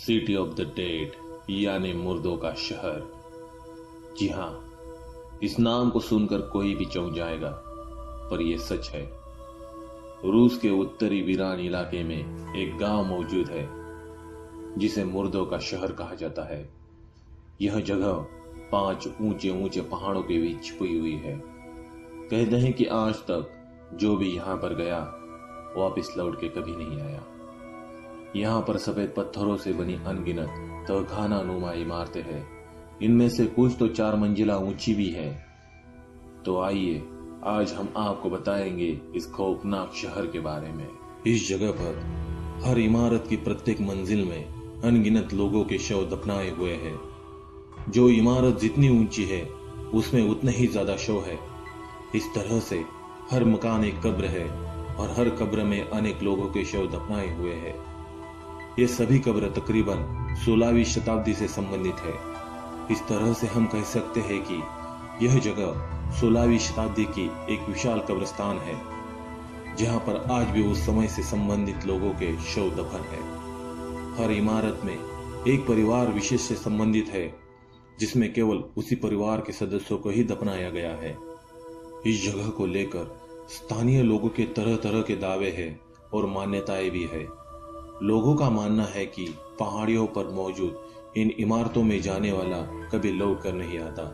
City of the dead यानी मुर्दों का शहर। जी हाँ, इस नाम को सुनकर कोई भी चौंक जाएगा, पर यह सच है। रूस के उत्तरी वीरान इलाके में एक गांव मौजूद है जिसे मुर्दों का शहर कहा जाता है। यह जगह 5 ऊंचे ऊंचे पहाड़ों के बीच छुपी हुई है। कहते हैं कि आज तक जो भी यहां पर गया वापस लौट के कभी नहीं आया। यहाँ पर सफेद पत्थरों से बनी अनगिनत तहखाना नुमा इमारतें हैं। इनमें से कुछ तो 4 मंजिला ऊंची भी है। तो आइए आज हम आपको बताएंगे इस खौफनाक शहर के बारे में। इस जगह पर हर इमारत की प्रत्येक मंजिल में अनगिनत लोगों के शव दफनाए हुए हैं। जो इमारत जितनी ऊंची है उसमें उतने ही ज्यादा शव है। इस तरह से हर मकान एक कब्र है और हर कब्र में अनेक लोगों के शव दफनाए हुए हैं। ये सभी कब्र तकरीबन 16वीं शताब्दी से संबंधित है। इस तरह से हम कह सकते हैं कि यह जगह 16वीं शताब्दी की एक विशाल कब्रिस्तान है, जहां पर आज भी उस समय से संबंधित लोगों के शव दफन है। हर इमारत में एक परिवार विशेष से संबंधित है, जिसमें केवल उसी परिवार के सदस्यों को ही दफनाया गया है। इस जगह को लेकर स्थानीय लोगों के तरह तरह के दावे हैं और मान्यताएं भी है। लोगों का मानना है कि पहाड़ियों पर मौजूद इन इमारतों में जाने वाला कभी लौट कर नहीं आता।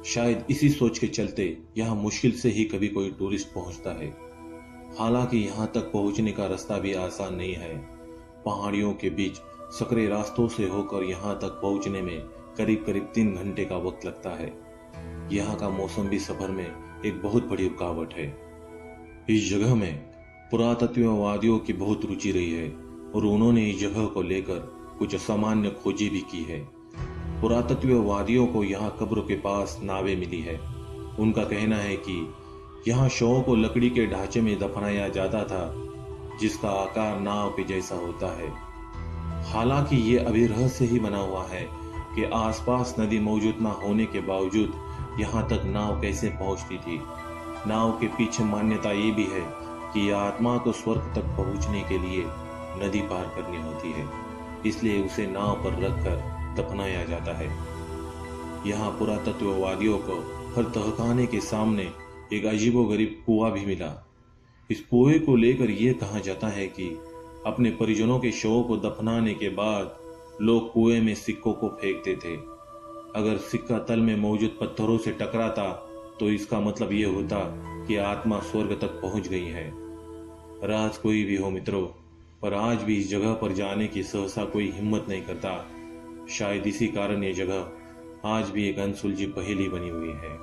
शायद इसी सोच के चलते यहाँ मुश्किल से ही कभी कोई टूरिस्ट पहुंचता है। हालांकि यहाँ तक पहुंचने का रास्ता भी आसान नहीं है। पहाड़ियों के बीच सकरे रास्तों से होकर यहाँ तक पहुंचने में करीब करीब 3 घंटे का वक्त लगता है। यहाँ का मौसम भी सफर में एक बहुत बड़ी रुकावट है। इस जगह में पुरातत्ववादियों की बहुत रुचि रही है और उन्होंने इस जगह को लेकर कुछ असामान्य खोजी भी की है। पुरातत्ववादियों को यहाँ कब्रों के पास नावें मिली है। उनका कहना है कि यहाँ शवों को लकड़ी के ढांचे में दफनाया जाता था, जिसका आकार नाव के जैसा होता है। हालांकि ये अभी रहस्य ही बना हुआ है कि आसपास नदी मौजूद न होने के बावजूद यहाँ तक नाव कैसे पहुंचती थी। नाव के पीछे मान्यता ये भी है कि आत्मा को स्वर्ग तक पहुंचने के लिए नदी पार करनी होती है, इसलिए उसे नाव पर रखकर दफनाया जाता है। यहाँ पुरातत्ववादियों को हर तहखाने के सामने एक अजीबोगरीब कुआं भी मिला। इस कुएं को लेकर यह कहा जाता है कि अपने परिजनों के शवों को दफनाने के बाद लोग कुएं में सिक्कों को फेंकते थे। अगर सिक्का तल में मौजूद पत्थरों से टकराता तो इसका मतलब यह होता कि आत्मा स्वर्ग तक पहुंच गई है। राज कोई भी हो मित्रों, पर आज भी इस जगह पर जाने की सहसा कोई हिम्मत नहीं करता। शायद इसी कारण ये जगह आज भी एक अनसुलझी पहेली बनी हुई है।